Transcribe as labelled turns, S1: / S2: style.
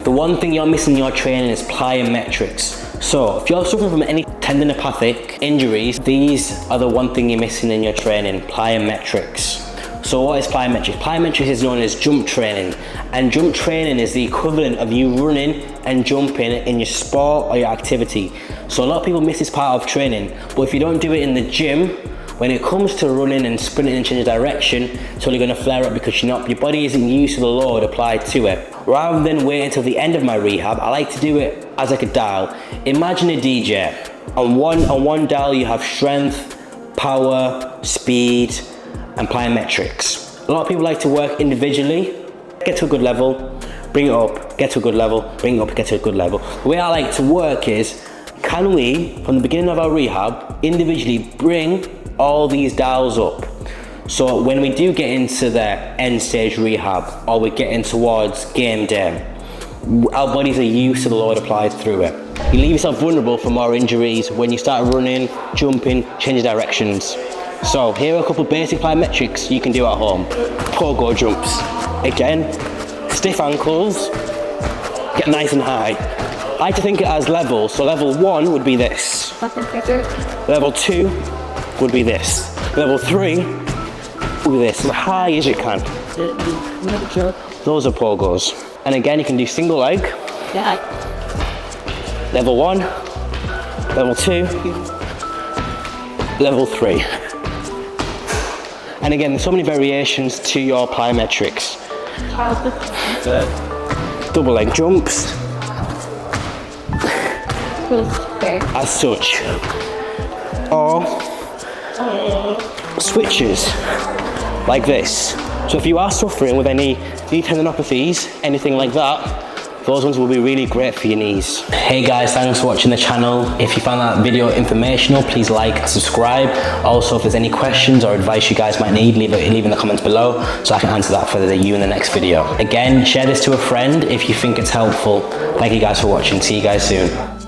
S1: The one thing you're missing in your training is plyometrics. So if you're suffering from any tendinopathic injuries, these are the one thing you're missing in your training, plyometrics. So what is plyometrics? Plyometrics is known as jump training, and jump training is the equivalent of you running and jumping in your sport or your activity. So a lot of people miss this part of training, but if you don't do it in the gym, when it comes to running and sprinting and changing direction, it's only going to flare up because your body isn't used to the load applied to it. Rather than wait until the end of my rehab, I like to do it as like a dial. Imagine a DJ. On one dial you have strength, power, speed, and plyometrics. A lot of people like to work individually, get to a good level, bring it up, get to a good level, bring it up, get to a good level. The way I like to work is, can we, from the beginning of our rehab, individually bring all these dials up? So when we do get into the end stage rehab, or we're getting towards game day, our bodies are used to the load applied through it. You leave yourself vulnerable for more injuries when you start running, jumping, changing directions. So here are a couple of basic plyometrics you can do at home. Pogo jumps. Again, stiff ankles, get nice and high. I like to think it as levels. So level 1 would be this. Level 2 would be this. Level 3 would be this, as high as you can. Those are pogos. And again, you can do single leg. Level 1, level 2, level 3. And again, there's so many variations to your plyometrics. Double leg jumps. As such. Or switches like this. So if you are suffering with any knee tendinopathies, anything like that, those ones will be really great for your knees. Hey guys, thanks for watching the channel. If you found that video informational, please like and subscribe. Also, if there's any questions or advice you guys might need, leave in the comments below so I can answer that for you in the next video. Again, share this to a friend if you think it's helpful. Thank you guys for watching. See you guys soon.